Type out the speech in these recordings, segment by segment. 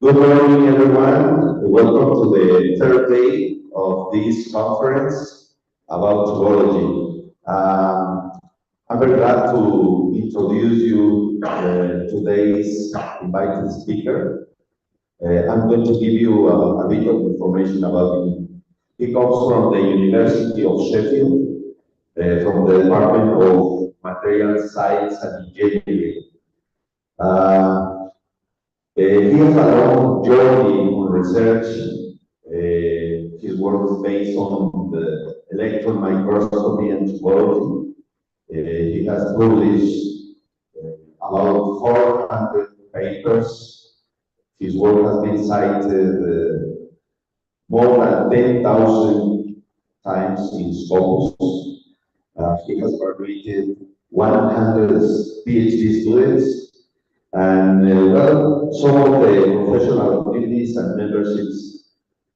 Good morning, everyone. Welcome to the third day of this conference about tribology. I'm very glad to introduce you today's invited speaker. I'm going to give you a bit of information about him. He comes from the University of Sheffield, from the Department of Material Science and Engineering. He has a long journey on research. His work is based on the electron microscopy and tribology. He has published about 400 papers. His work has been cited more than 10,000 times in Scopus. He has graduated 100 PhD students. And well, some of the professional activities and memberships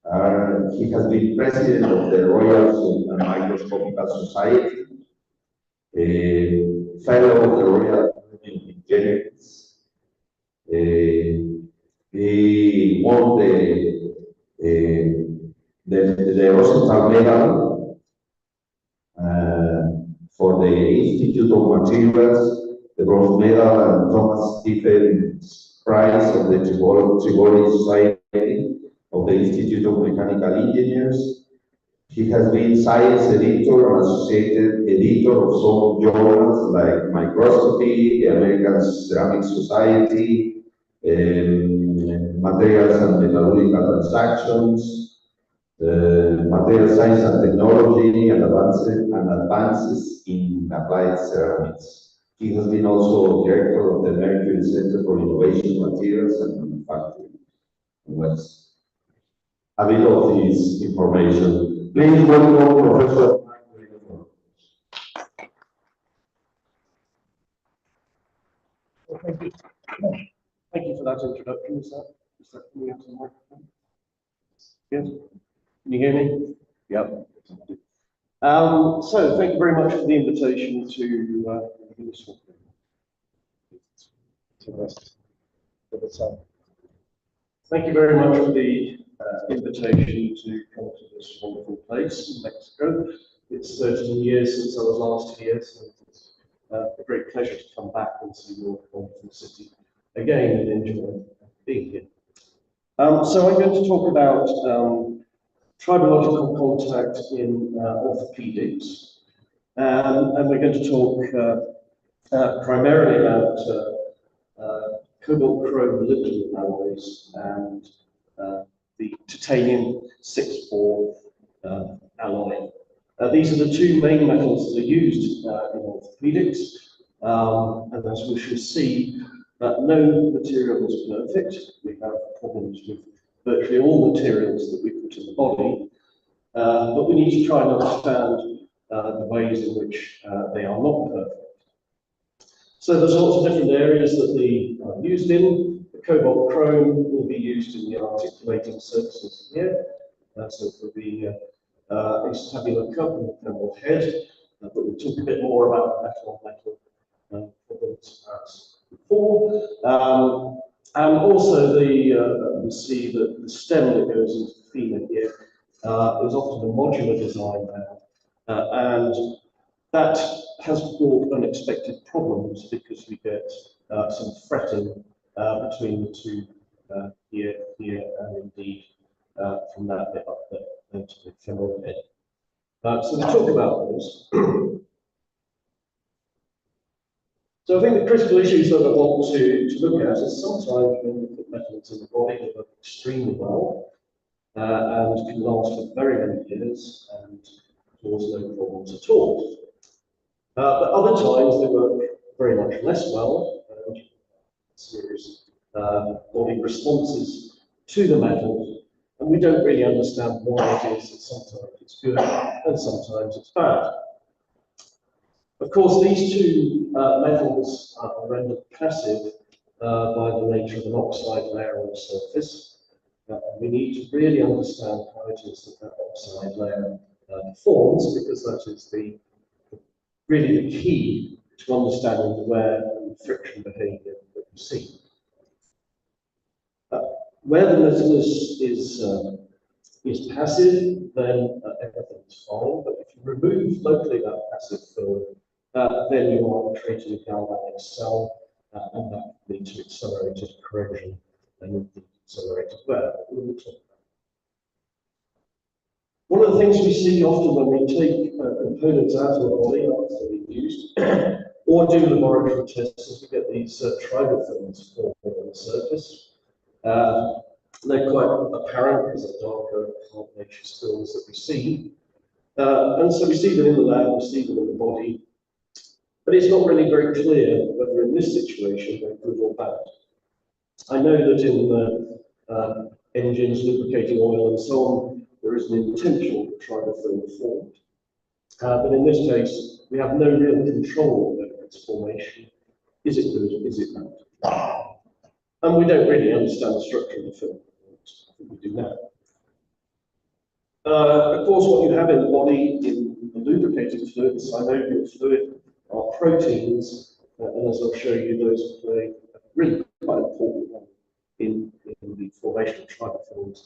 are, he has been president of the Royal Microscopical Society, a fellow of the Royal Academy of Engineers. He won the Rosenthal Medal for the Institute of Materials, the bronze medal, and Thomas Stephens Prize of the Tribology Society of the Institute of Mechanical Engineers. He has been science editor and associated editor of some journals like Microscopy, the American Ceramic Society, Materials and Metallurgical Transactions, Material Science and Technology, and Advances in Applied Ceramics. He has been also director of the Mercury Center for Innovation, Materials and Manufacturing. That's a bit of his information. Please welcome Professor. Well, thank you. Thank you for that introduction. Is that coming out of the microphone? Yes? Can you hear me? Yep. So thank you very much for the invitation to thank you very much for the invitation to come to this wonderful place in Mexico. It's 13 years since I was last here, so it's a great pleasure to come back and see your wonderful city again and enjoy being here. So I'm going to talk about tribological contact in orthopedics, and we're going to talk primarily about cobalt chrome molybdenum alloys and the titanium 6-4 alloy. These are the two main metals that are used in orthopedics, and as we shall see, no material is perfect. We have problems with virtually all materials that we put in the body, but we need to try and understand the ways in which they are not perfect. So there's lots of different areas that they are used in. The cobalt chrome will be used in the articulating surfaces here, so for the acetabular cup and the femoral head, but we'll talk a bit more about metal problems as before. And also we see that the stem that goes into the femur here is often a modular design now, and that has brought unexpected problems because we get some fretting between the two here, and indeed from that bit up there into the femoral head. So we'll talk about those. So I think the critical issues that I want to look at is sometimes when we put metals in the body that work extremely well and can last for very many years and cause no problems at all. But other times they work very much less well and serious body responses to the metal, and we don't really understand why it is that sometimes it's good and sometimes it's bad. Of course, these two metals are rendered passive by the nature of an oxide layer on the surface. We need to really understand how it is that oxide layer forms, because that is really the key to understanding the wear and friction behavior that we see. Where the metal is passive, then everything's fine. But if you remove locally that passive film, then you are creating a galvanic cell, and that can lead to accelerated corrosion and accelerated wear. One of the things we see often when we take components out of the body after they've been used, or do laboratory tests, is we get these tribal films forming on the surface. They're quite apparent because they're darker, carbonaceous films that we see. And so we see them in the lab, we see them in the body, but it's not really very clear whether in this situation they're good or bad. I know that in engines, lubricating oil and so on, there is an intentional tribal film formed. But in this case, we have no real control over its formation. Is it good? Is it bad? And we don't really understand the structure of the film. I think we do now. Of course, what you have in the body, in the lubricating fluid, the synovial fluid, are proteins, and as I'll show you, those play a really quite important role in the formation of tribal films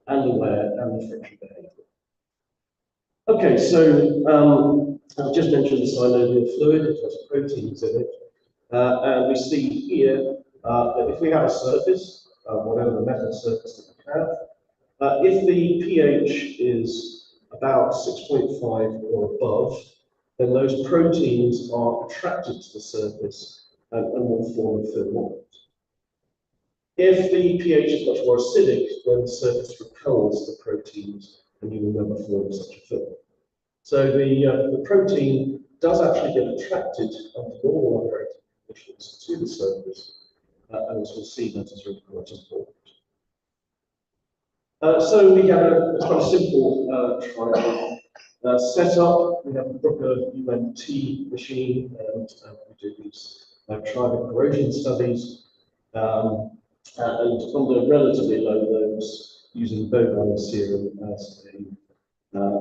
and the wear and the friction behavior. Okay, so I've just mentioned the synovial fluid, it has proteins in it, and we see here that if we have a surface, whatever the metal surface that we have, if the pH is about 6.5 or above, then those proteins are attracted to the surface and will form a film on it. If the pH is much more acidic, then the surface repels the proteins and you will never form such a film. So the protein does actually get attracted under normal operating conditions to the surface, and as we'll see, that is really quite important. So we have a quite a simple tribal setup. We have a Brooker UMT machine, and we do these tribal corrosion studies, and under relatively low loads, using bovine serum as a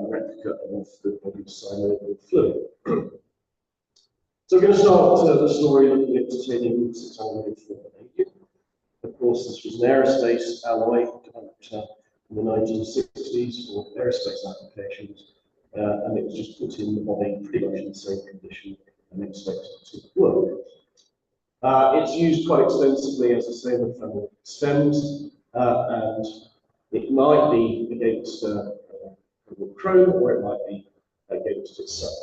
replica of the body's synovial fluid. So we're going to start the story looking at titanium titanium for vanadium. Of course, this was an aerospace alloy developed in the 1960s for aerospace applications, and it was just put in the body pretty much in the same condition and expected to work. It's used quite extensively, as I say, with thermal stems, and it might be against chrome, or it might be against itself.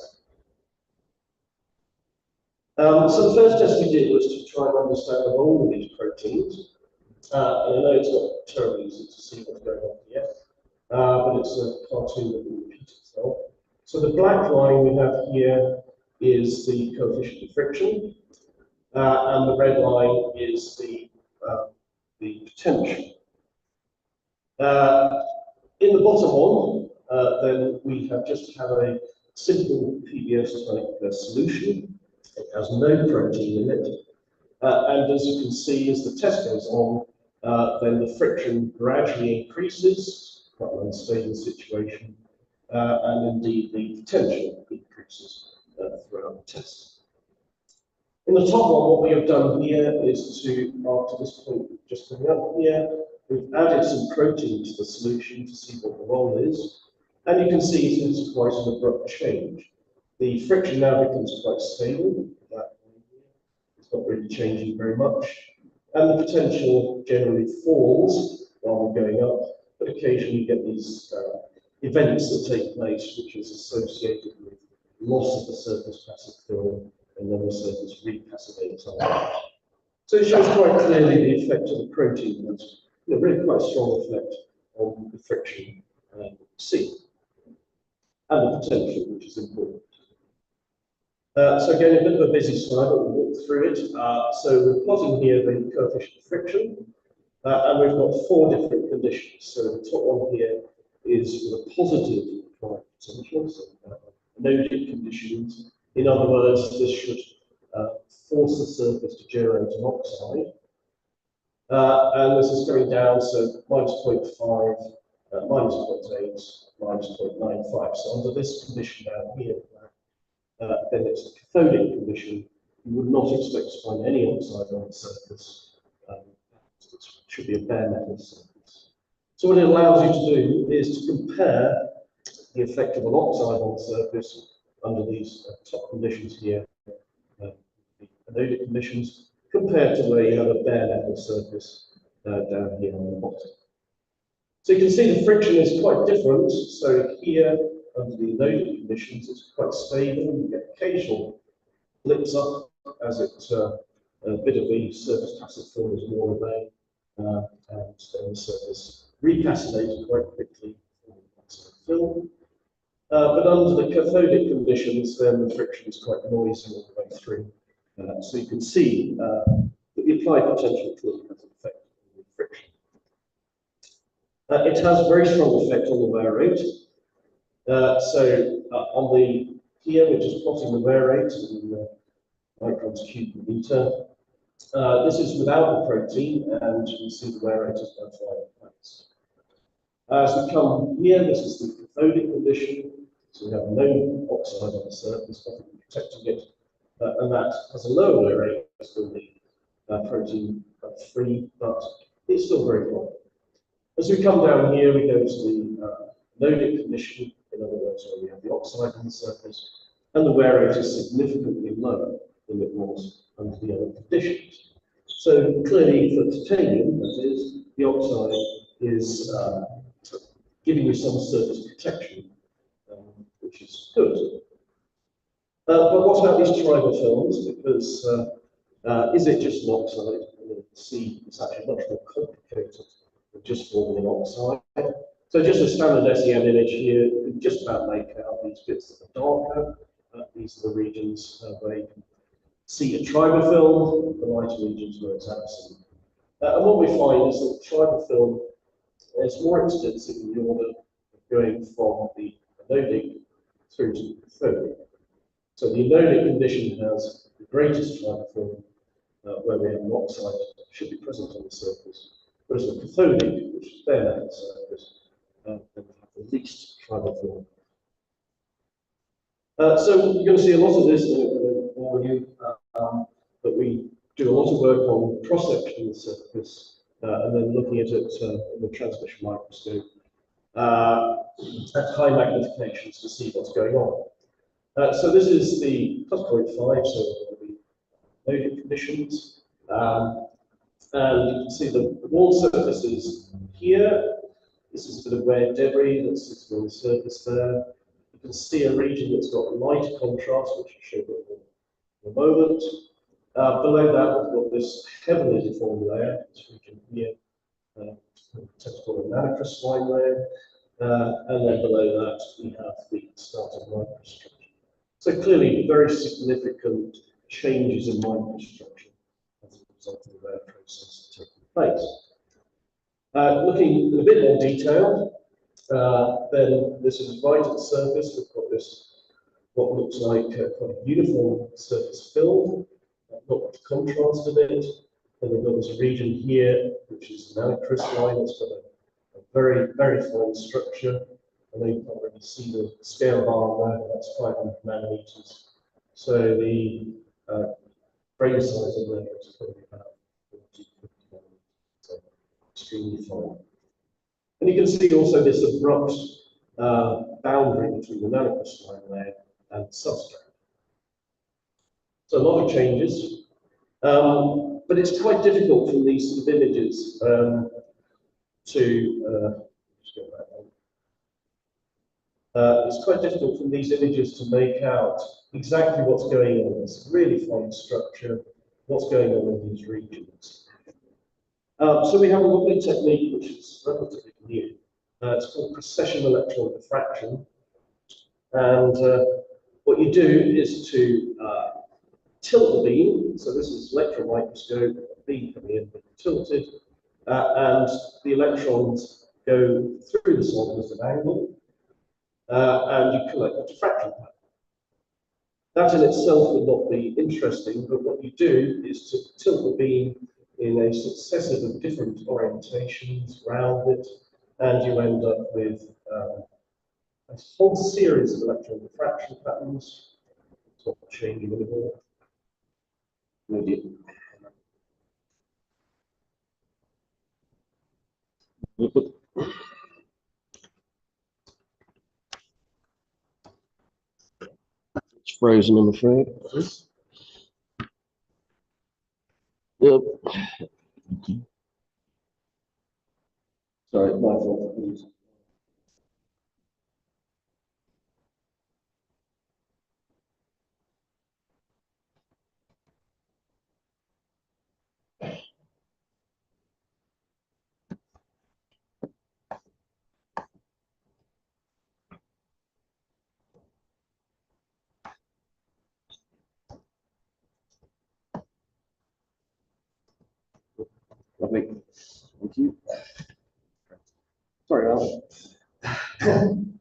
So the first test we did was to try and understand the role of these proteins. And I know it's not terribly easy to see what's going on here, but it's a cartoon that will repeat itself. So the black line we have here is the coefficient of friction, and the red line is the potential. In the bottom one, then we have just have a simple PBS type solution. It has no protein in it, and as you can see, as the test goes on, then the friction gradually increases, quite an unstable situation, and indeed the potential increases throughout the test. In the top one, what we have done here is to, after this point just coming up here, we've added some protein to the solution to see what the role is, and you can see it's quite an abrupt change. The friction now becomes quite stable. It's not really changing very much. And the potential generally falls while we're going up, but occasionally you get these events that take place, which is associated with loss of the surface passive film, and then the surface repassivates on it. So it shows quite clearly the effect of the protein. That's really quite a strong effect on the friction we see, and the potential, which is important. So again, a bit of a busy slide, but we'll walk through it. So we're plotting here the coefficient of friction, and we've got four different conditions. So the top one here is with a positive applied potential, so anodic conditions. In other words, this should force the surface to generate an oxide. And this is going down, so minus 0.5, minus 0.8, minus 0.95. So under this condition down here, then it's a cathodic condition. You would not expect to find any oxide on the surface. it should be a bare metal surface. So what it allows you to do is to compare the effect of an oxide on the surface under these top conditions here, the anodic conditions, compared to where you have a bare metal surface down here on the bottom. So you can see the friction is quite different. So here, under the anodic conditions, it's quite stable. You get occasional blips up as it a bit of the surface tacit film is worn away, and then the surface recastinates quite quickly from the oxide film. But under the cathodic conditions, then the friction is quite noisy all the way through. So you can see that the applied potential clearly has an effect on the friction. It has a very strong effect on the wear rate. On the here, which is plotting the wear rate in microns cubed per meter, this is without the protein, and you can see the wear rate is about 5 pounds. As we come here, this is the cathodic condition, so we have no oxide on the surface, nothing protecting it, and that has a lower wear rate than the protein free, but it's still very high. As we come down here, we go to the anodic condition, in other words, where we have the oxide on the surface, and the wear rate is significantly lower than it was under the other conditions. So clearly, for titanium, that is, the oxide is giving you some surface protection, which is good. But what about these tribofilms? Because is it just an oxide? And you'll see it's actually much more complicated than just forming an oxide. So just a standard SEM image here, you can just about make out these bits that are darker. These are the regions where you can see a tribofilm, the lighter regions where it's absent. And what we find is that the tribofilm is more extensive in the order of going from the anodic through to the cathodic. So the anodic condition has the greatest tribofilm, where we have an oxide that should be present on the surface, whereas the cathodic, which is bare metal surface, then have the least tribofilm. So you're going to see a lot of this for you, but we do a lot of work on cross-section of the surface, and then looking at it in the transmission microscope at high magnifications to see what's going on. So this is the +0.5, so the anodic conditions, and you can see the wall surfaces here. This is a bit of wear debris that's sitting on the surface there. You can see a region that's got light contrast, which I'll show you in a moment. Below that, we've got this heavily deformed layer, this region here, called a nanocrystalline layer, and then below that we have the starting microstructure. So clearly, very significant changes in microstructure as a result of the wear process taking place. Looking in a bit more detail, then this is right at the surface. We've got this, what looks like quite a uniform surface film, not much contrast in it. Then we've got this region here, which is nanocrystalline. It's got a very, very fine structure. And then you can't really see the scale bar there, but that's 500 nanometers. So the grain size in there is probably about 40, 50 nanometers. So extremely fine. And you can see also this abrupt boundary between the nanocrystalline layer and the substrate. So a lot of changes, but it's quite difficult from these sort of images it's quite difficult from these images to make out exactly what's going on. It's a really fine structure, what's going on in these regions. So we have a lovely technique which is relatively new. It's called precession electron diffraction. And what you do is to tilt the beam. So this is electron microscope, beam coming in, tilted, and the electrons go through the solid at an angle, and you collect a diffraction pattern. That in itself would not be interesting, but what you do is to tilt the beam in a successive of different orientations around it, and you end up with a whole series of electron diffraction patterns. It's not changing anymore. Maybe. It's frozen, I'm afraid. Yep. Sorry, my fault. Please. Lovely. Thank you. Sorry, Alan.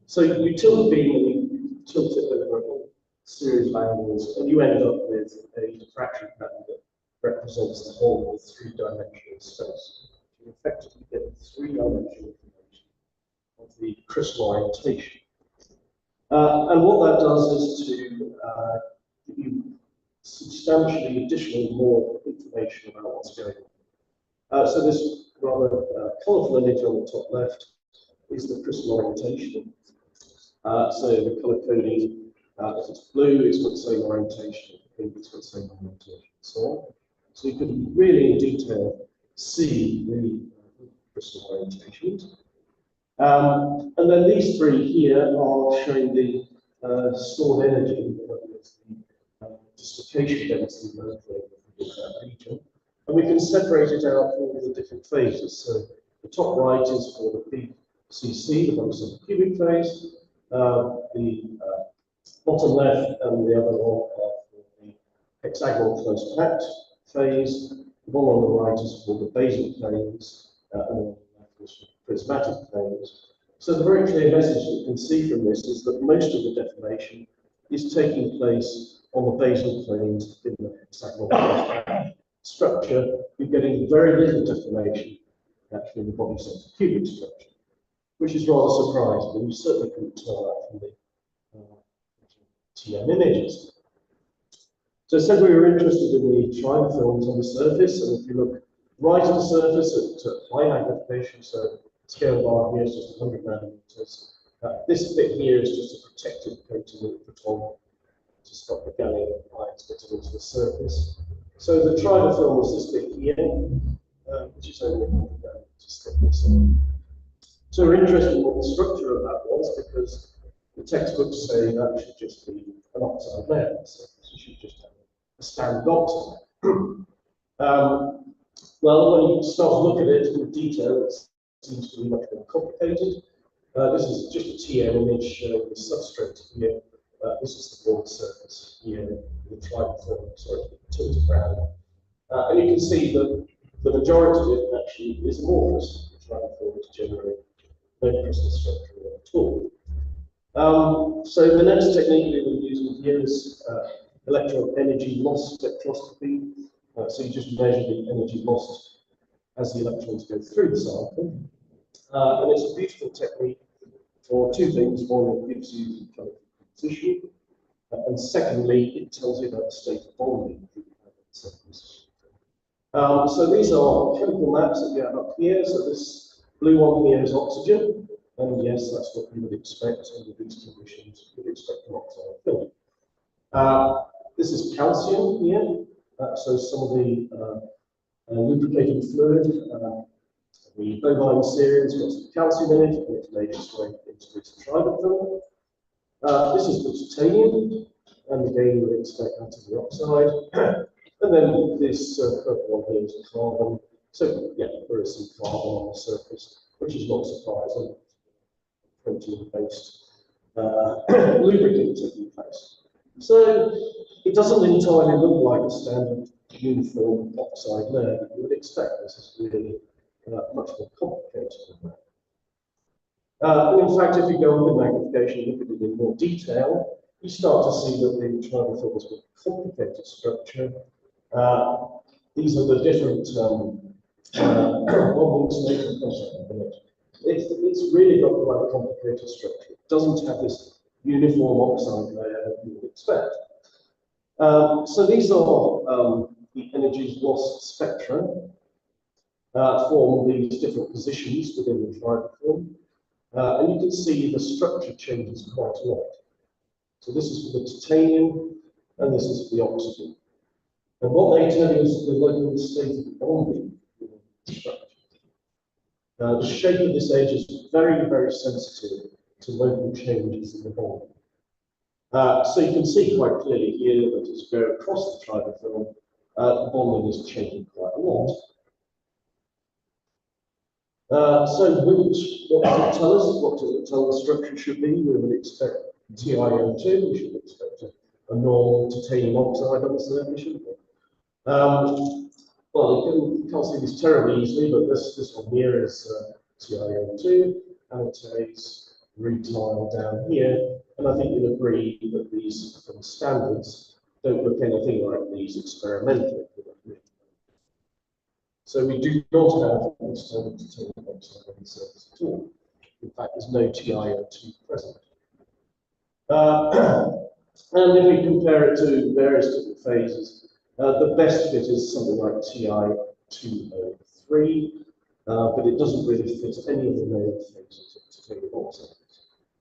So you tilt the beam and you tilt it over a whole series of angles, and you end up with a diffraction pattern that represents the whole of three-dimensional space. You effectively get three-dimensional information of the crystal orientation. And what that does is to give you substantially additional more information about what's going on. So this rather colourful image on the top left is the crystal orientation. So the colour coding, if it's blue, it's got the same orientation, if pink, it's got the same orientation, and so on. So you can really in detail see the crystal orientations. And then these three here are showing the stored energy, the dislocation density of that region. And we can separate it out for all the different phases. So the top right is for the PCC, the horizontal cubic phase. The bottom left and the other one are for the hexagonal close packed phase. The one on the right is for the basal planes, and the one on the left is for the prismatic planes. So the very clear message that you can see from this is that most of the deformation is taking place on the basal planes in the hexagonal close packed structure. You're getting very little deformation actually in the body center cubic structure, which is rather surprising, and you certainly couldn't tell that from the TM images. So I said we were interested in the triangle films on the surface, and if you look right at the surface at high magnification, so scale bar here is just 100 nanometers. This bit here is just a protective coating of the to stop the gallium ions getting into the surface. So the triangle film was this bit here, which is only 100 nanometers thickness. So we're interested in what the structure of that was, because the textbooks say that should just be an oxide layer. So you should just have a standard oxide. Well, when you start to look at it in detail, it seems to be much more complicated. This is just a TM image showing the substrate here. This is the broad surface here, the triangle film, sorry, tilted round. And you can see that the majority of it actually is amorphous. The triangle film is generally no crystal structure at all. So the next technique we were using here is electron energy loss spectroscopy. So you just measure the energy lost as the electrons go through the sample. And it's a beautiful technique for two things. One, it gives you kind of composition, and secondly, it tells you about the state of bonding. So these are chemical maps that we have up here. So this blue one here is oxygen, and yes, that's what you would expect under these conditions. You would expect an oxide film. This is calcium here. So some of the lubricating fluid, the bovine serum has got some calcium in it, and it's made its way into this tribofilm. This is the titanium, and again you would expect that to be oxide. And then this purple one here is carbon. So yeah, there is some carbon on the surface, which is not surprising. Protein-based lubricant taking place. So it doesn't entirely look like a standard uniform oxide layer that you would expect. This is really much more complicated than that. And in fact, if you go up in magnification and look at it in more detail, you start to see that the triangle film has got a complicated structure. These are the different bonding states. It's really got quite a complicated structure. It doesn't have this uniform oxide layer that you would expect. So these are the energy loss spectra. form these different positions within the tribofilm. And you can see the structure changes quite a lot. So this is for the titanium, and this is for the oxygen. And what they tell you is the local state of bonding within the structure. The shape of this edge is very, very sensitive to local changes in the bond. So you can see quite clearly here that as you go across the tribofilm, the bonding is changing quite a lot. So what does it tell us? What does it tell the structure should be? We would expect TiO2, we should expect a normal titanium oxide on the surface, shouldn't we? Well, you can't see this terribly easily, but this one here is TiO2, and it takes rutile down here, and I think you'll agree that these from standards don't look anything like these experimentally. So we do not have external titanium oxide on the surface at all. In fact, there's no TiO2 present. And if we compare it to various different phases, the best fit is something like Ti2O3, but it doesn't really fit any of the known phases of titanium oxide.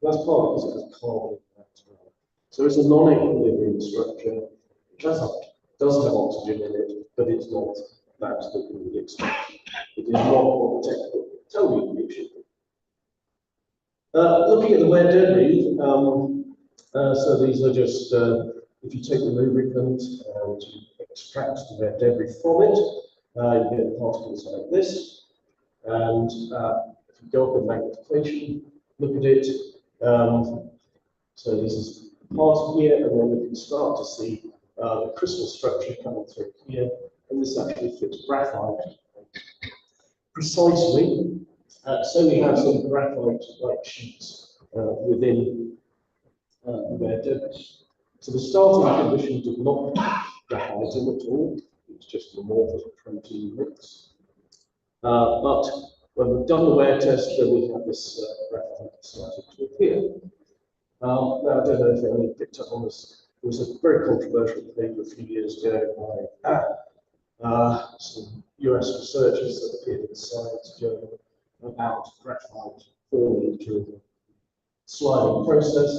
That's partly because it has carbon in that as well. So it's a non-equilibrium structure. It does have oxygen in it, but it's not that we would expect. It is not what the textbook would tell you it should be. Looking at the wear debris, so these are just, if you take the lubricant and you extract the wear debris from it, you get particles like this. And if you go up in magnification, look at it. So this is part here, and then we can start to see the crystal structure coming through here, and this actually fits graphite precisely. So we have some graphite-like sheets within the wear debris. So the starting condition did not have graphite in at all. It's just an amorphous protein mix. But when we've done the wear test, then we have this graphite starting to appear. Now, I don't know if anyone picked up on this. There was a very controversial paper a few years ago by some US researchers that appeared in the Science Journal about graphite forming during the sliding process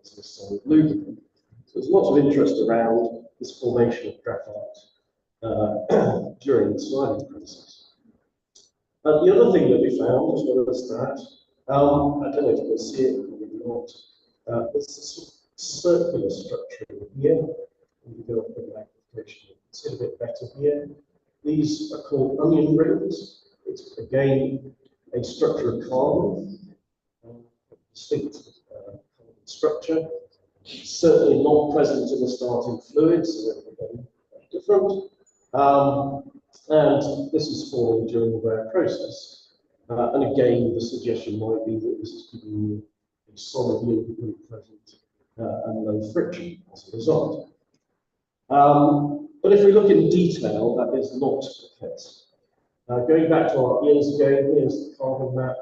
as a solid lubricant. So there's lots of interest around this formation of graphite during the sliding process. The other thing that we found, as well as that, I don't know if you can see it, probably not. There's this circular structure here. When you go up in magnification, you can see it a bit better here. These are called onion rings. It's again a structure of carbon, distinct carbon structure. Certainly not present in the starting fluids, so they're again different. And this is forming during the wear process. And again, the suggestion might be that this is giving you a solid lubricant present and low friction as a result. But if we look in detail, that is not the case. Going back to our ears again, here's the carbon map,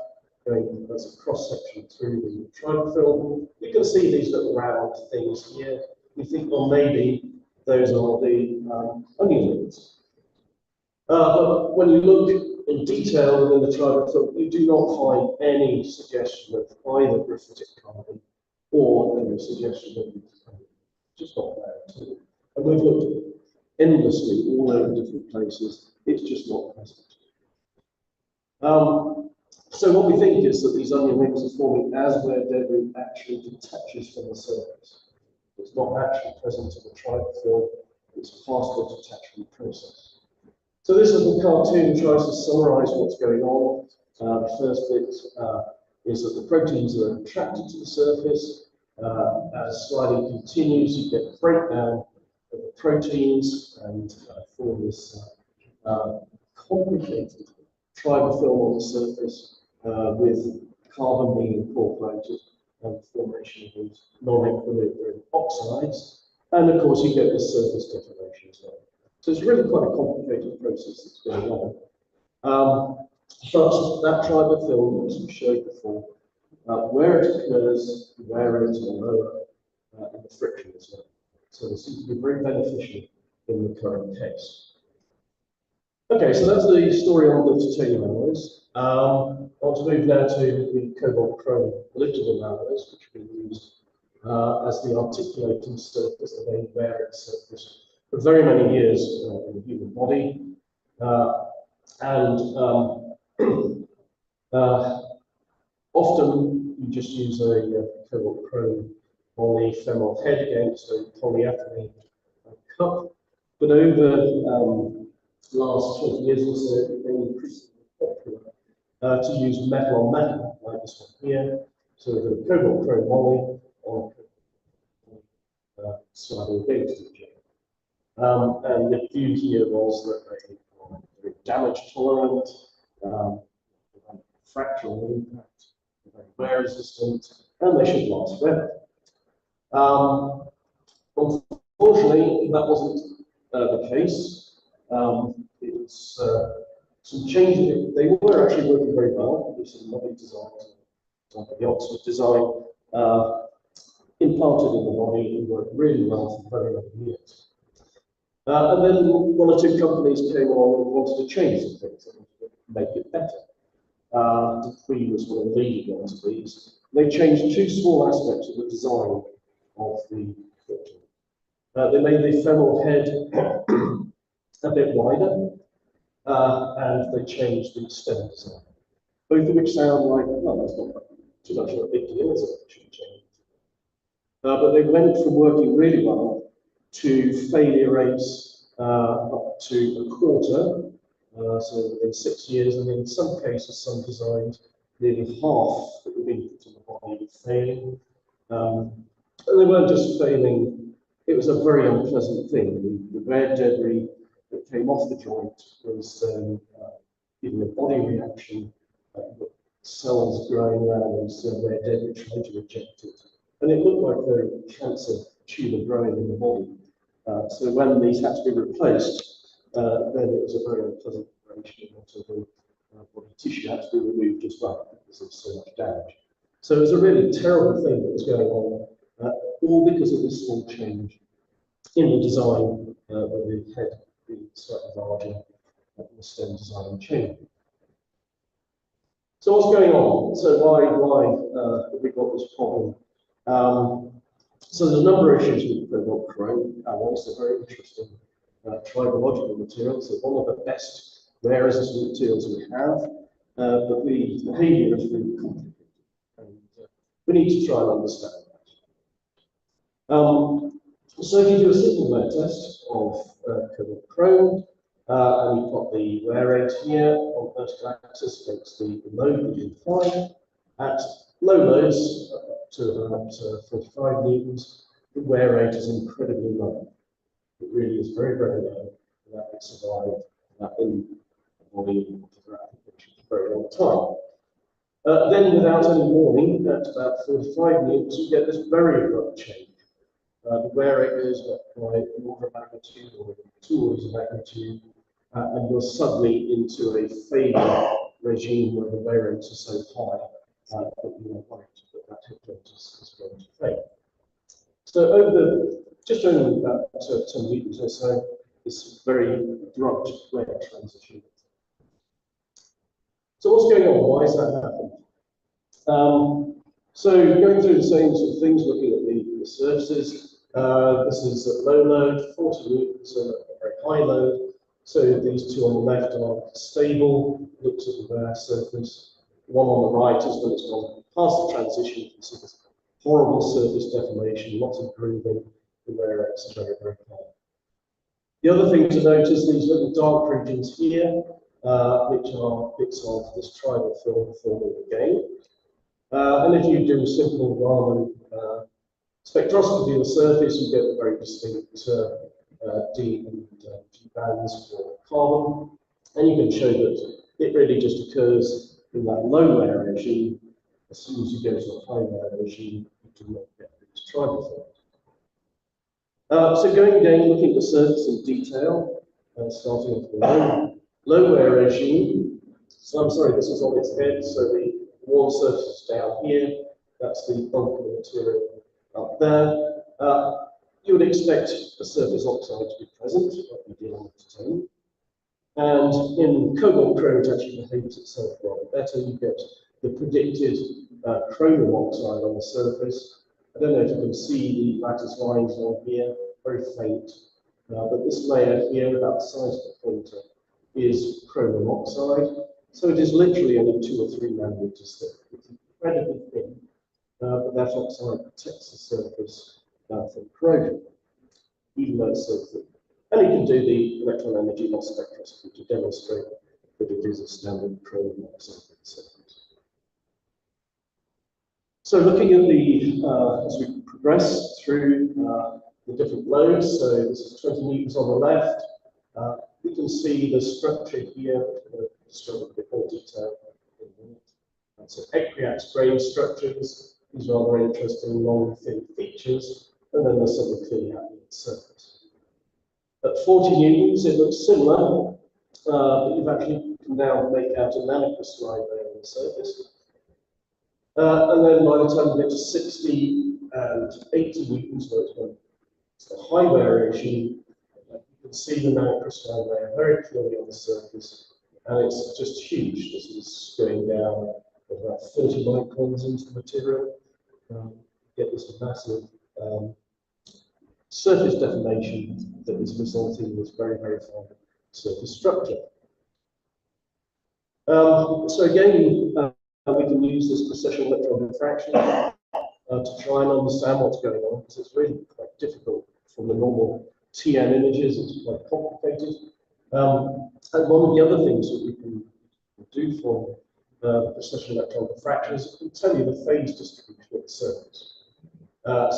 going as a cross-section through the tribofilm. You can see these little round things here. You think, well, maybe those are the onion rings. But when you look in detail within the tribofilm, you do not find any suggestion of either graphitic carbon or any suggestion of carbon. Just not there at all. And we've looked endlessly all over different places. It's just not present. So what we think is that these onion rings are forming as wear debris actually detaches from the surface. It's not actually present in the tribofilm. It's part of the detachment process. So this little cartoon tries to summarize what's going on. The first bit is that the proteins are attracted to the surface. As sliding continues, you get breakdown of the proteins and form this complicated tribofilm on the surface with carbon being incorporated and the formation of these non-equilibrium oxides. And of course, you get the surface deformation as well. So it's really quite a complicated process that's going on. But that tribofilm, as we showed before, where it occurs, wear rates are lower, and the friction is lower. So this seems to be very beneficial in the current case. Okay, so that's the story on the titanium alloys. I want to move now to the cobalt chrome molybdenum alloys, which have been used as the articulating surface, the main wearing surface, for very many years in the human body. Often you just use a cobalt chrome polyphenol head against a polyethylene cup, but over the last 20 years or so, it's been increasingly popular to use metal on metal, like this one here. So the cobalt chrome moly on sliding against each other. And the view here was that they are very damage tolerant, fractional impact, very wear resistant, and they should last forever. Unfortunately, that wasn't the case. It was some changes. They were actually working very well. There's some lovely designs, the Oxford design, implanted in the body and worked really well for very many years. And then one or two companies came along and wanted to change some things and make it better. Dupree was one of the leading ones of these. They changed two small aspects of the design of the equipment. They made the femoral head a bit wider, and they changed the stem design. Both of which sound like, well, that's not too much of a big deal, is it? It shouldn't change. But they went from working really well to failure rates up to a quarter, so within 6 years, and in some cases, some designs, nearly half that were being put in the body failing. And they weren't just failing, it was a very unpleasant thing. The red debris that came off the joint was giving a body reaction, cells growing around these red debris trying to reject it. And it looked like a cancer tumor growing in the body. So when these had to be replaced, then it was a very unpleasant operation. Also, the body tissue had to be removed as well because there was so much damage. So it was a really terrible thing that was going on, all because of this small change in the design, with the head being slightly larger and the stem design changing. So what's going on? So why have we got this problem? So there's a number of issues with cobalt chrome alloys. They're very interesting tribological materials. They're one of the best wear resistant materials we have, but the behavior is really complicated, and we need to try and understand that. So if you do a simple wear test of cobalt chrome, and you've got the wear rate here on the vertical axis against the load that you apply. At low loads, up to about 45 newtons, the wear rate is incredibly low. It really is very, very low, and that will survive in the body for a very long time. Then, without any warning, at about 45 newtons, you get this very abrupt change. The wear rate goes up by an order of magnitude or 2 orders of magnitude, and you're suddenly into a failure regime where the wear rates are so high that you are worried that head joint is going to fail. So just over about 10 newtons or so, this very abrupt wear transition. So what's going on? Why is that happening? So going through the same sort of things, looking at the surfaces. This is at low load, 40 newtons, a very high load. So these two on the left are stable, looks at the wear surface. One on the right is when it's gone past the transition. You can see this horrible surface deformation, lots of grooving, the wear rates are very, very high. The other thing to notice, these little dark regions here, which are bits of this tribal film forming again. And if you do a simple Raman spectroscopy of the surface, you get a very distinct D and G bands for carbon, and you can show that it really just occurs in that low wear regime. As soon as you go to a high wear regime, you do not get these tribal films. So going again, looking at the surface in detail, starting off the low wear regime. So I'm sorry, this is on its head, so the warm surface is down here. That's the bulk of the material up there. You would expect a surface oxide to be present, like we did on the titanium. And in cobalt chrome, it actually behaves itself rather better. You get the predicted chromium oxide on the surface. I don't know if you can see the lattice lines on here, very faint. But this layer here, about the size of the pointer, is chromium oxide. So it is literally only 2 or 3 nanometers thick. It's incredibly thin, but that oxide protects the surface from corrosion, even though it's so thin. And you can do the electron energy loss spectroscopy to demonstrate that it is a standard chromium oxide surface. So looking at the, as we progress through the different loads, so this is 20 meters on the left, you can see the structure here, I'm going to describe a bit more detail in a minute. So equiax grain structures, these rather interesting long thin features, and then there's something clearly happening at the surface. At 40 newtons, it looks similar, but you've actually can now make out a nanocrystalline layer on the surface. And then by the time you get to 60 and 80 newtons, where it's a high variation, you can see the nanocrystalline layer very clearly on the surface, and it's just huge. This is going down about 30 microns into the material. Get this massive surface deformation that is resulting in this very, very fine surface structure. So again, we can use this precession electron diffraction to try and understand what's going on, because it's really quite difficult from the normal TN images. It's quite complicated. And one of the other things that we can do from precession electron diffraction is it can tell you the phase distribution of the surface.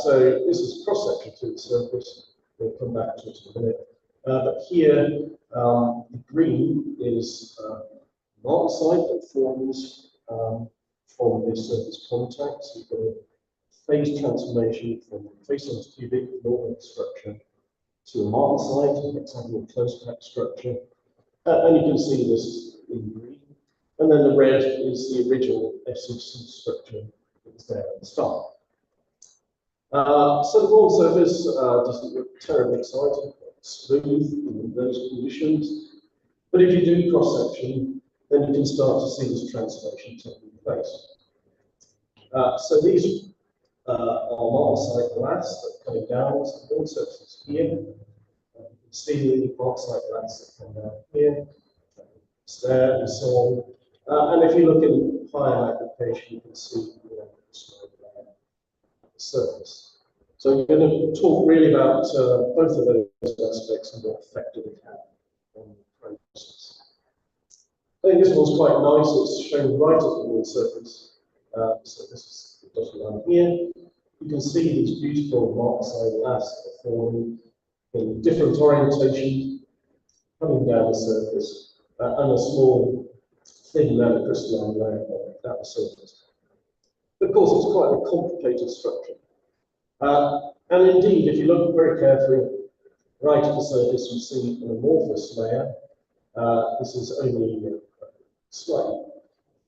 So this is cross-section through the surface. We'll come back to it in a minute. But here, the green is martensite that forms from the surface contact. So you've got a phase transformation from face-on cubic normal structure to a martensite, hexagonal close-packed structure. And you can see this in green. And then the red is the original FCC structure that was there at the start. So the wall surface doesn't look terribly exciting, smooth in those conditions. But if you do cross-section, then you can start to see this transformation taking place. So these are martensite glass that are coming down. So the wall surface is here. You can see the martensite glass that come down here. It's there, and so on. And if you look in higher application, you can see the surface. So we're going to talk really about both of those aspects and what effect it had on the process. I think this one's quite nice. It's shown right at the wall surface. So this is the dotted line here. You can see these beautiful martensite glass that are forming in different orientations, coming down the surface, and a small thin nanocrystalline layer at the surface. Of course, it's quite a complicated structure. And indeed, if you look very carefully, right at the surface, you see an amorphous layer. This is only slightly,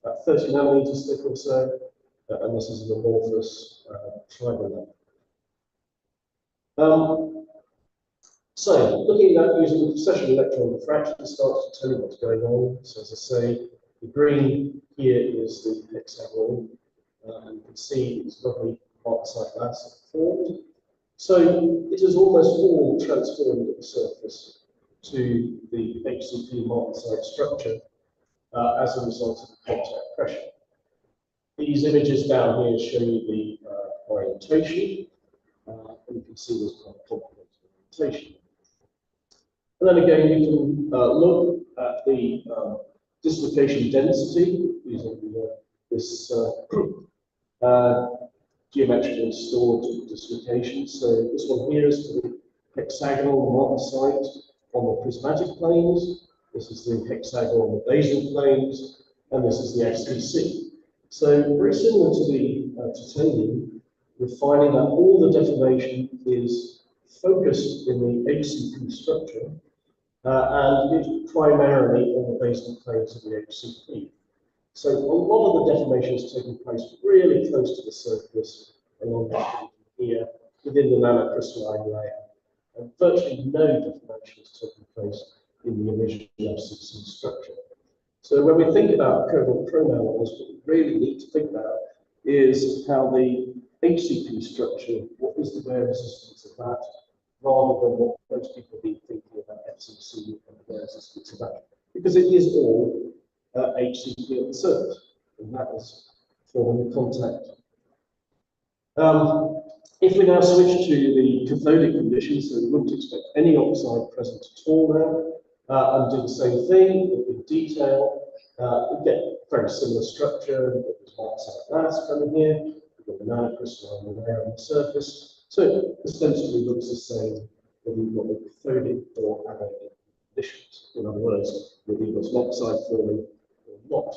about 30 nanometers thick or so, and this is an amorphous tribal layer. So, looking at that using the precession electron diffraction starts to tell you what's going on. So, as I say, the green here is the hexagon, and you can see it's lovely martensite glass formed. So, it is almost all transformed at the surface to the HCP martensite structure as a result of the contact pressure. These images down here show you the orientation, and you can see there's quite a complicated orientation. And then again, you can look at the dislocation density using this geometrically stored dislocation. So this one here is for the hexagonal martensite on the prismatic planes. This is the hexagonal on the basal planes, and this is the FCC. So very similar to the titanium, we're finding that all the deformation is focused in the HCP structure, and it's primarily on the basal planes of the HCP. So a lot of the deformation is taking place really close to the surface along here within the nanocrystalline layer, and virtually no deformation is taking place in the original FCC structure. So when we think about covalent pronouns, what we really need to think about is how the HCP structure, what is the wear resistance of that, rather than what most people have been thinking about FCC and the wear resistance of that. Because it is all HCP at the surface, and that is forming the contact. If we now switch to the cathodic conditions, so we wouldn't expect any oxide present at all now, and do the same thing in detail, we get very similar structure. We've got this oxide mass coming here, we've got the nanocrystalline layer on the surface, so it ostensibly looks the same whether you've got the cathodic or anodic conditions. In other words, whether you've got some oxide forming or not.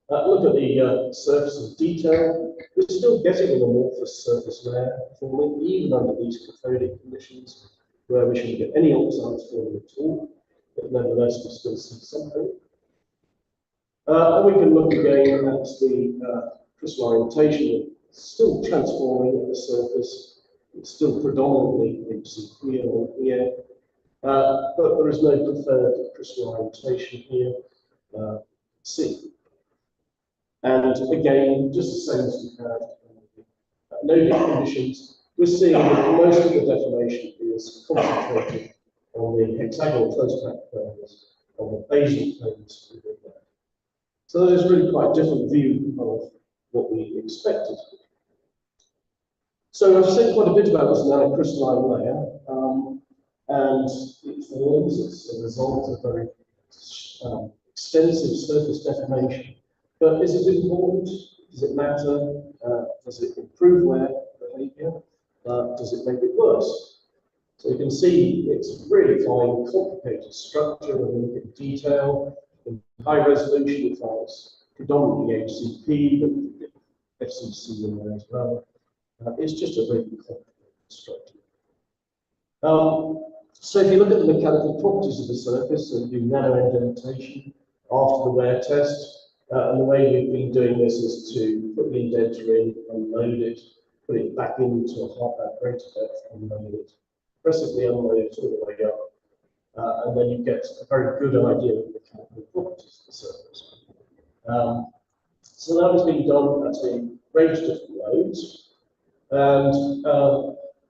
Look at the surface in detail. We're still getting an amorphous surface layer forming, even under these cathodic conditions, where we shouldn't get any oxides forming at all, but nevertheless we still see something. And we can look again at the crystal orientation, still transforming at the surface. It's still predominantly HCP along here, but there is no preferred crystal orientation here. C. And again, just the same as we had in nodic conditions, we're seeing that most of the deformation is concentrated on the hexagonal close-back planes, on the basal planes within that. So that is really quite a different view of what we expected. So I've said quite a bit about this nanocrystalline layer, and it forms as a result of very extensive surface deformation. But is it important? Does it matter? Does it improve wear behavior? Does it make it worse? So you can see it's a really fine, complicated structure when we look at detail. In high resolution, it finds predominantly HCP, but FCC in there as well. It's just a really complicated structure. So if you look at the mechanical properties of the surface, so you do nanoindentation after the wear test, and the way we've been doing this is to put the indenter in, unload it, put it back into a greater depth, unload it, progressively unload it all the way up, and then you get a very good idea of the mechanical properties of the surface. So that has been done at a range of different loads, and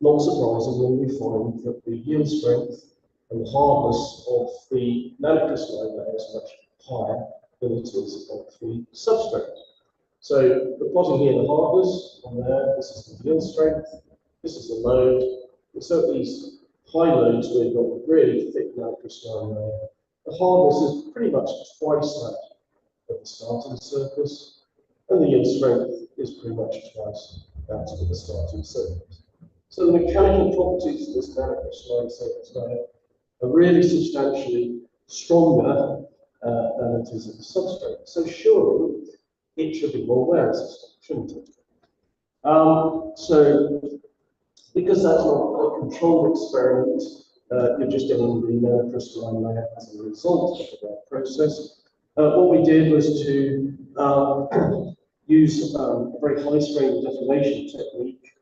not surprisingly, we find that the yield strength and the hardness of the nanocrystalline layer is much higher than it is of the substrate. So we're plotting here the hardness on there, this is the yield strength, this is the load. And so at these high loads where you've got a really thick nanocrystalline layer, the hardness is pretty much twice that of the starting surface, and the yield strength is pretty much twice that of the starting surface. So the mechanical properties of this nanocrystalline surface layer are really substantially stronger than it is at the substrate. So surely it should be more wear resistant, shouldn't it? So because that's not a controlled experiment, you're just getting the nanocrystalline layer as a result of that process. What we did was to use a very high strain deformation technique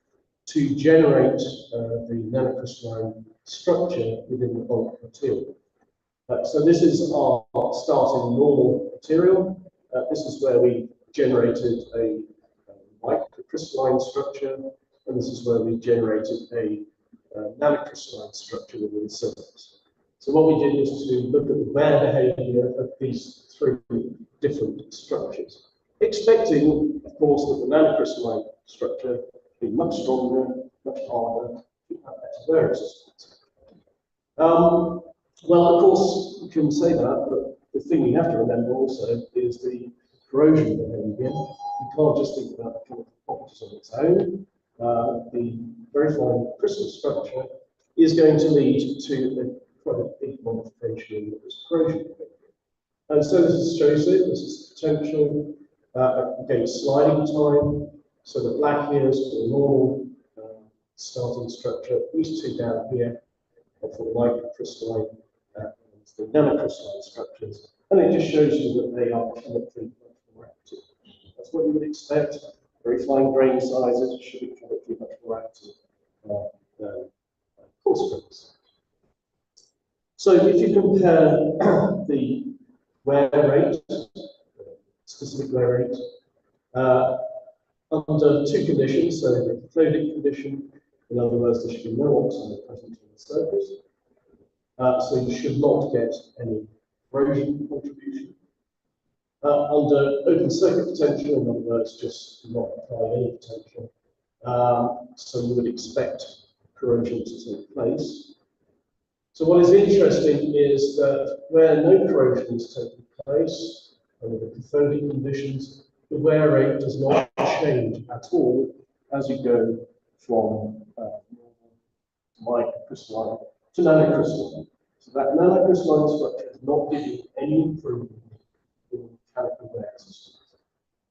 to generate the nanocrystalline structure within the bulk material. So this is our starting normal material. This is where we generated a microcrystalline structure, and this is where we generated a nanocrystalline structure within the surface. So what we did was to look at the wear behavior of these three different structures, expecting, of course, that the nanocrystalline structure would be much stronger, much harder, to have better wear resistance. Well, of course, you can say that, but the thing we have to remember also is the corrosion behavior. You can't just think about the chemical properties on its own. The very fine crystal structure is going to lead to quite a big modification in this corrosion behavior. And so this shows it, this is potential against sliding time. So the black here is for the normal starting structure, these two down here are for the microcrystalline and the nanocrystalline structures. And it just shows you that they are chemically much more active. That's what you would expect. Very fine grain sizes should be chemically much more active than coarse grains. So if you compare the wear rate, specific wear rate, under two conditions, so the cathodic condition, in other words, there should be no oxide present on the surface, so you should not get any corrosion contribution. Under open circuit potential, in other words, just not apply any potential, so you would expect corrosion to take place. So what is interesting is that where no corrosion is taking place, under the cathodic conditions, the wear rate does not change at all as you go from microcrystalline to nanocrystalline. So that nanocrystalline structure is not giving any improvement in mechanical wear systems.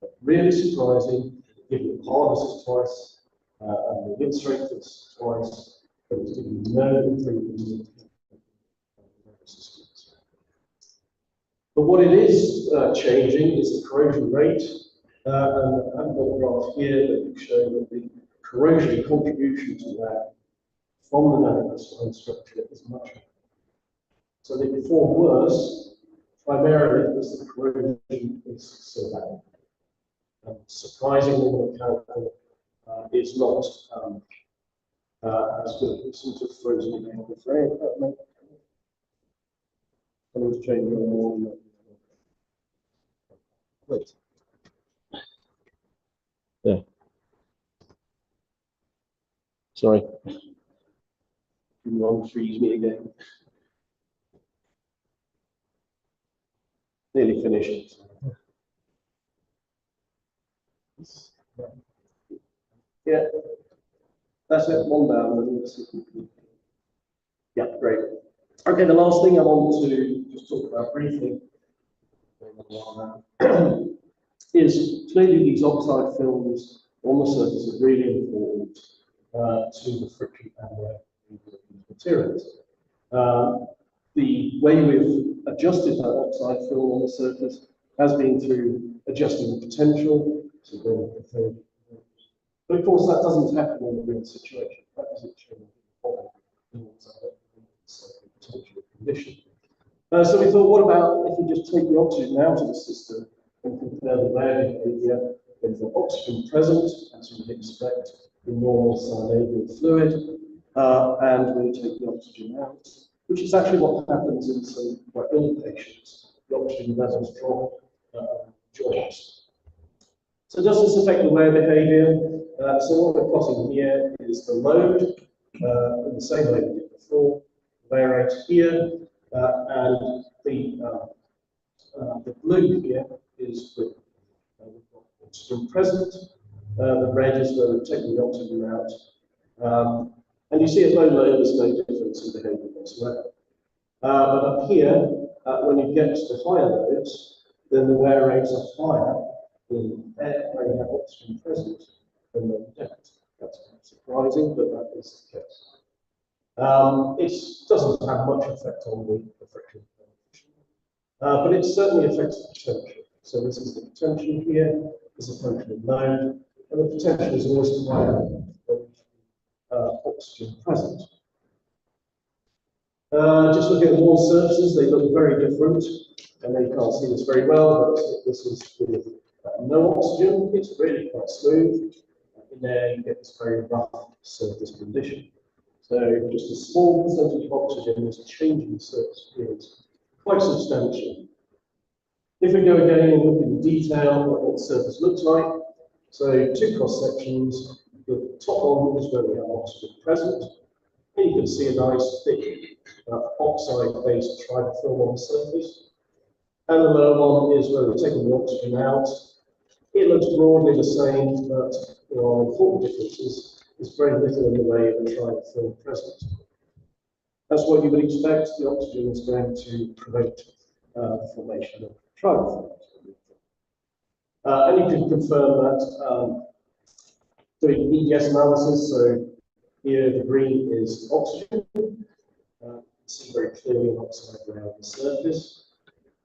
But really surprising, given the hardness is twice and the width strength is twice, but it's giving no improvement in systems. But what it is changing is the corrosion rate, and I've got a graph here that will show that the corrosion contribution to that from the nanocrystalline structure is much higher. So they perform worse, primarily because the corrosion is so bad. Surprisingly, the mechanical is not as good. It seems to have frozen again on the frame. Let's change your more. Wait. Yeah. Sorry. You won't freeze me again. Nearly finished. Yeah. That's it. One down. Yeah, great. Okay, the last thing I want to just talk about briefly is clearly these oxide films on the surface are really important to the friction and wear of these materials. The way we've adjusted that oxide film on the surface has been through adjusting the potential to go with the third. But of course, that doesn't happen in the real situation. That doesn't change the problem in the potential condition. So we thought, what about if we just take the oxygen out of the system and compare the wear behavior with the oxygen present, as you would expect in normal synovial fluid, and we take the oxygen out, which is actually what happens in some quite ill patients. The oxygen levels drop joints. So does this affect the wear behavior? So what we're plotting here is the load in the same way we did before, wear rate here, and the blue here is with oxygen present. The red is where we're taking the oxygen out. And you see at low load there's no difference in behavior whatsoever. But up here, when you get to the higher loads, then the wear rates are higher in air where you have oxygen present than when you don't. That's quite surprising, but that is the case. It doesn't have much effect on the friction, but it certainly affects the potential. So this is the potential here, this is a function of load, and the potential is always higher than oxygen present. Just looking at the wall surfaces, they look very different, and you can't see this very well, but this is with no oxygen. It's really quite smooth. In there, you get this very rough surface condition. So just a small percentage of oxygen is changing the surface appearance quite substantially. If we go again and look in detail at what the surface looks like, so two cross sections. The top one is where we have oxygen present. And you can see a nice thick oxide-based tribofilm on the surface. And the lower one is where we're taking the oxygen out. It looks broadly the same, but there are important differences. There's very little in the way of a tribofilm present. That's what you would expect. The oxygen is going to promote the formation of tribofilms. And you can confirm that doing EDS analysis. So here the green is oxygen. You see very clearly an oxide around the surface.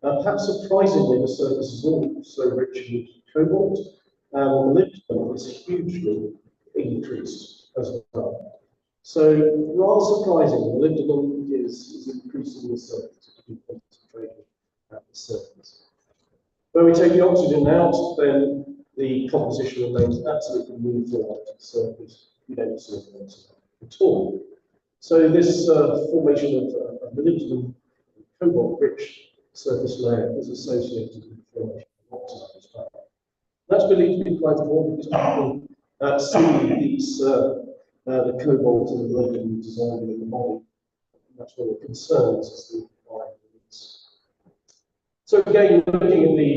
Perhaps surprisingly, the surface is also rich in cobalt, and the molybdenum is hugely increased as well. So rather surprising, molybdenum is increasing the surface, concentrated at the surface. When we take the oxygen out, then the composition remains absolutely uniform to the surface. We don't see it at all. So this formation of molybdenum cobalt-rich surface layer is associated with the formation of oxide as well. That's believed to be quite important because people see these the cobalt and the molybdenum dissolving in the body. That's one of the concerns as the ion release. So again, looking at the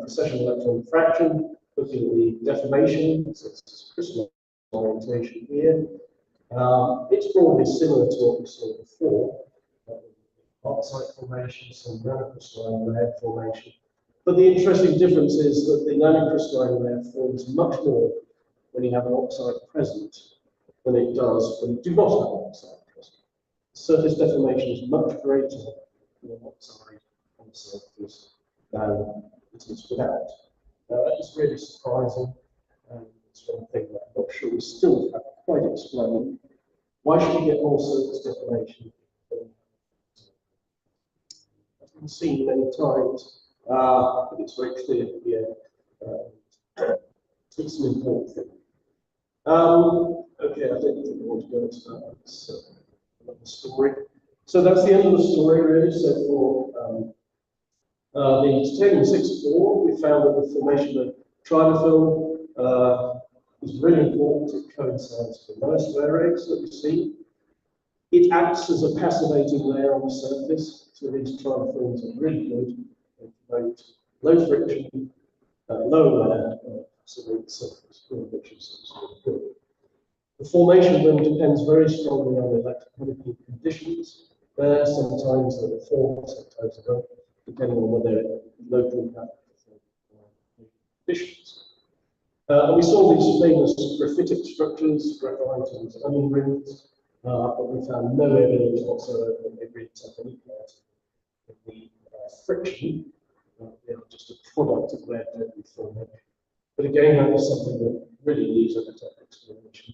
precession electron diffraction, looking at the deformation, so it's crystalline orientation here. It's broadly similar to what we saw before. Oxide formation, some nanocrystalline layer formation. But the interesting difference is that the nanocrystalline layer forms much more when you have an oxide present than it does when you do not have an oxide present. Surface deformation is much greater with an oxide on the surface than it is without. That is really surprising, and it's one thing that I'm not sure we still have quite explained. Why should we get more surface deformation? As we've seen many times, but it's very clear here. It's an important thing. Okay, I don't think I want to go into that. That's another story. So that's the end of the story, really. So for the titanium-64, we found that the formation of trilofilm is really important. It coincides with the lowest wear rates that we see. It acts as a passivating layer on the surface, so these trilofilms are really good. They promote low friction, low wear, passivate surface, which is really good. The formation of them depends very strongly on the electrochemical conditions. There, sometimes they form, sometimes they don't, depending on whether local conditions. We saw these famous graphitic structures, graphite and onion rings, but we found no evidence whatsoever that they really take any part in the friction. They are just a product of their deadly formation. But again, that is something that really leaves a bit of explanation.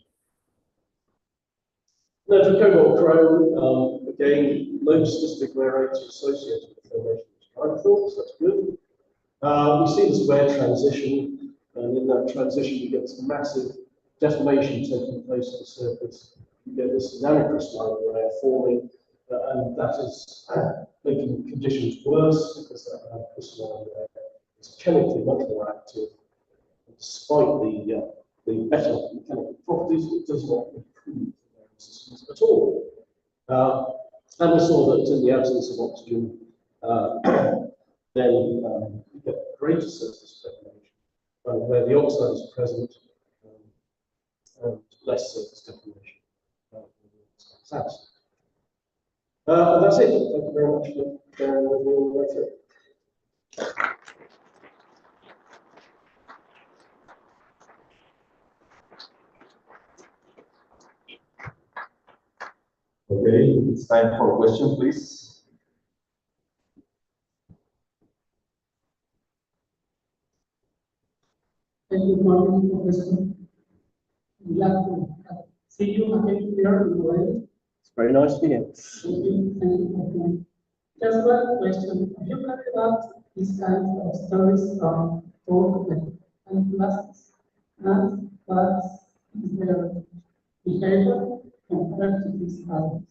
Now, for cobalt chrome, again, low specific wear rates are associated with the formation of triophils, that's good. We see this wear transition, and in that transition, you get some massive deformation taking place on the surface. You get this nanocrystalline layer forming, and that is making conditions worse because that nanocrystalline layer is chemically much more active. Despite the better mechanical properties, it does not improve systems at all. And we saw that in the absence of oxygen, then you get greater surface deformation, where the oxide is present, and less surface deformation. And that's it. Thank you very much for bearing with me all the way through. Okay, it's time for questions, please. Good morning, Professor. Glad to see you again here in Noel. It's very nice to be here. Thank you for coming. Just one question. Have you heard about these kinds of stories from folk and plastics? And what is their behavior compared to these others?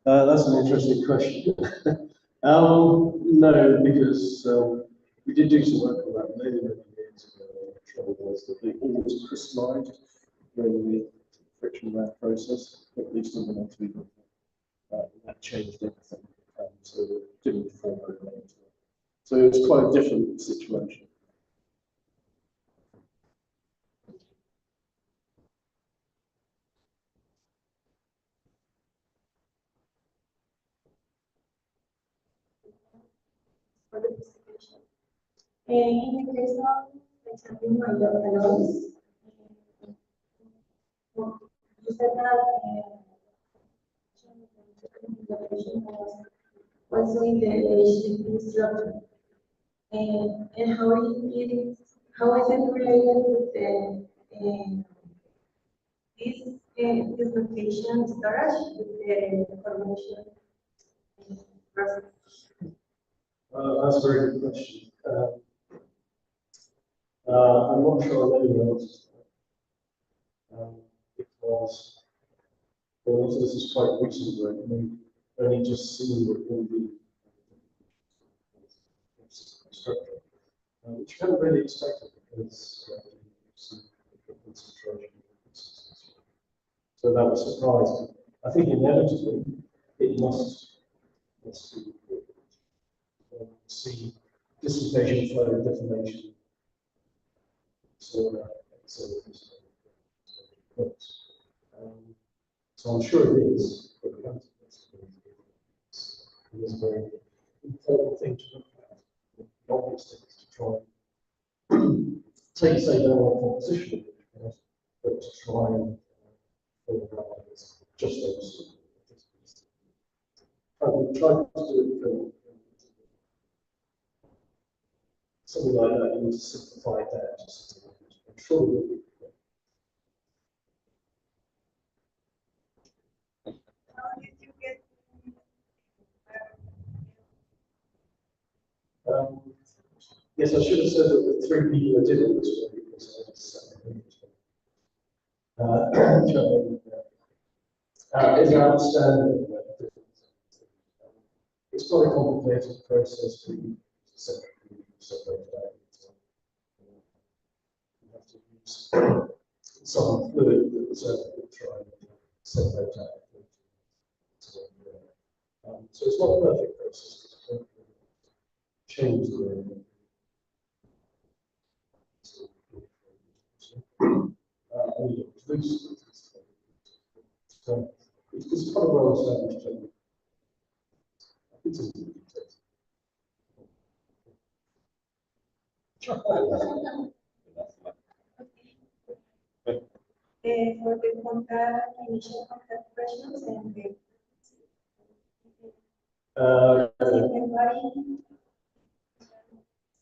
That's an interesting question. No, because we did do some work on that many years ago. The trouble was that they always crystallized during the friction wear process, at least in the next week. That changed everything, so it didn't form very well. So it's quite a different situation. For the presentation. In the case of examining alloys, you said that the was also in the shifting structure. And how is it related with the this dislocation storage with the formation process? That's a very good question. I'm not sure I know the answer to that. Because a lot of this is quite recent work, and we've only just seen all the structure, which I hadn't really expected because concentration. So that was surprising. I think inevitably it must be see dissipation, flow, deformation. So I'm sure it is, but we don't think it's a very important thing to look at. The obvious thing is to try and take, say, their composition, but to try and just those. I've tried to do it something like that. You need to simplify it down. I'm sure it will be. How did you get? Yes, I should have said that the 3 people that did it this way because it's outstanding. It's quite a complicated process for you to separate out. You have to use some fluid that will try and separate out. So it's not a perfect process. Change the way. So it's quite a well-established technique. It's a good test. For the contact, initial contact pressures and the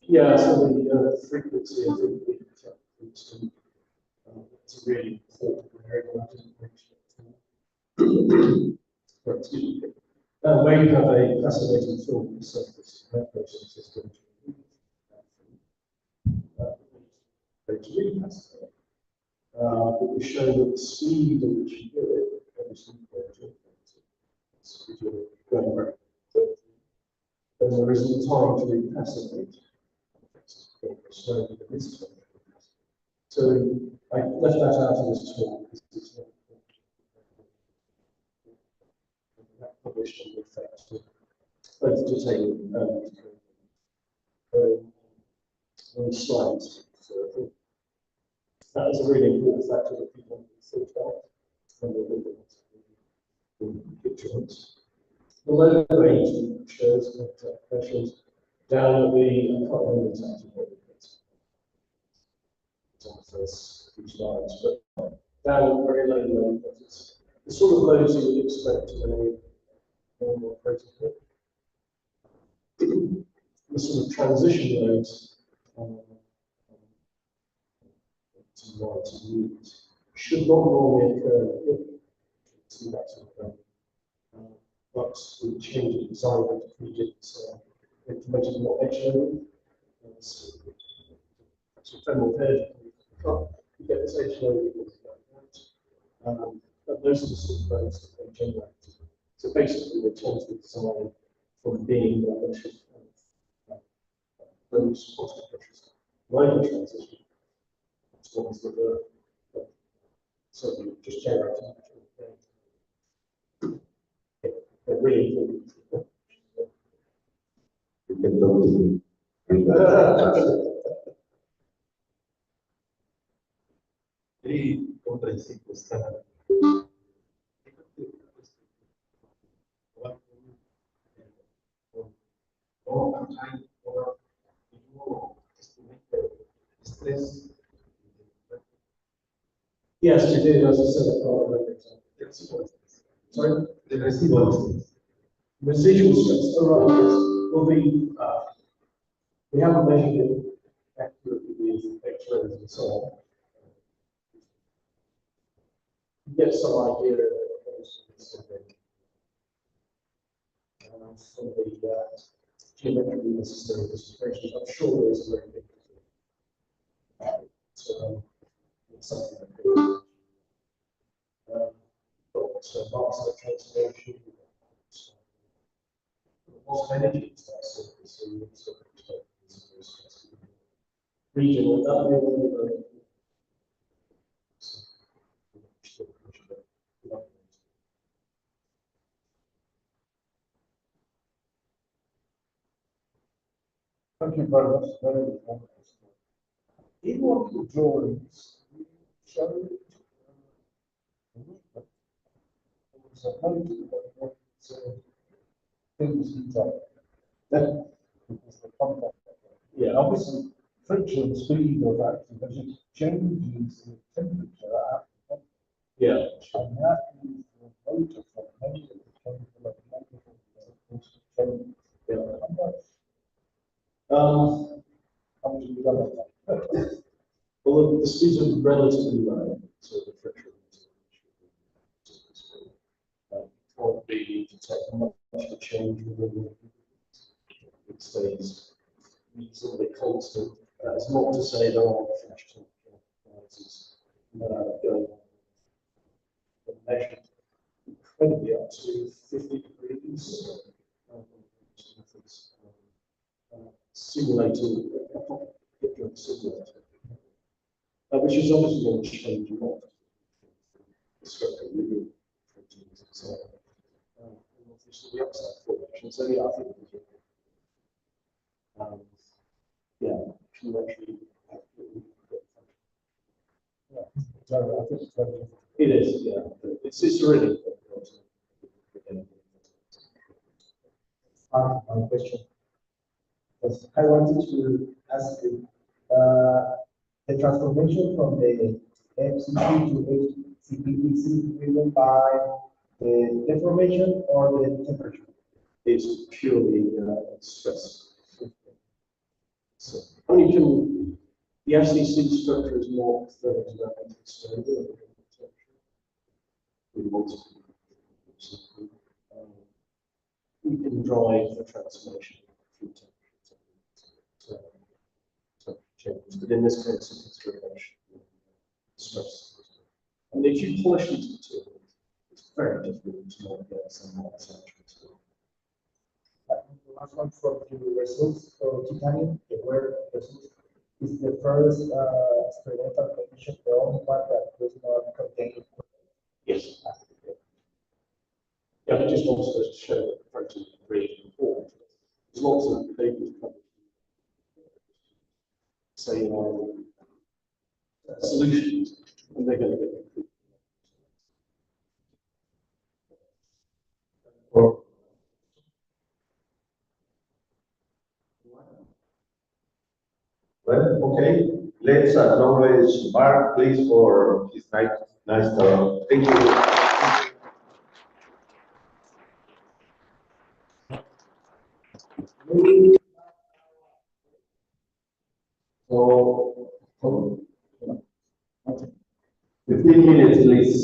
yeah, so the frequency of the it's a really important area. Excuse me. Where you have a fascinating film surface, that process is going to repassivate. But we show that the speed at which you do it obviously if you're going very quickly, then there isn't time to repassivate. Slowly, but this time. So I left that out of this talk because it's not published on the effects of both to take slides. So I think that is a really important factor that people think about when they're looking at the pictures. The low range shows contact pressures down at the, I can't remember exactly what it is. It's on the first few slides, but down at very low load pressures. The sort of loads you would expect in a normal protocol. The sort of transition loads to units should not normally occur. See that sort of thing. But with the change in design, we did implemented more edge loading. So femoral head, you get this edge loading like that. But those are the sort of loads that they generate. So basically, they change the design from being a bunch of those positive pressures, lower transition, as long as the so you just generate they're really important. You can totally read that. Very comprehensive question. Stress. Yes, you did, as I said, I can't remember exactly. Sorry? The residual stress. Residual stress, all right, yes. Well, we haven't measured it accurately with X-rays and so on. get some idea of from the geometrically necessary distributions. I'm sure there is a very big so it's something that master transformation, lots of energy to that surface, so regional, that will be very Thank you very much. Very informative. In one of the drawings, you showed there's a note about what things you done. Then it was the contact. Yeah. Obviously, friction speed of activation changes the temperature after. yeah. And that is the motor from negative chemical and negative chemical. Yeah. How much have you done of that? Well, the speeds are relatively low, so the friction can't be detect much to change within it stays reasonably constant. That's not to say there aren't flash rises going on. But measured incredibly up to 50 degrees. Simulating a simulator, which is obviously going to change a lot. The structure of living proteins, etc. And obviously the upside formation. So yeah, I think yeah, can actually Yeah. So I think it's very difficult. it is, yeah. It's really difficult. My question. Because I wanted to ask you, the transformation from the FCP to HCP is driven by the deformation or the temperature? It's purely stress. So, only can the FCC structure is more thermodynamically stable. We want to we can drive the transformation through temperature change, but in this case, it's very much stress. And if you polish these materials, it's very difficult to not get some more saturated. The last one from the results for titanium, the rare results, is the first experimental condition, the only one that does not contain. Yes. Yeah, I just wanted to show that the protein created before. There's lots of papers published. Say, solutions, and they're going to get complete. Well, okay, let's acknowledge Mark, please, for his nice talk. Thank you. So, 15 minutes, please.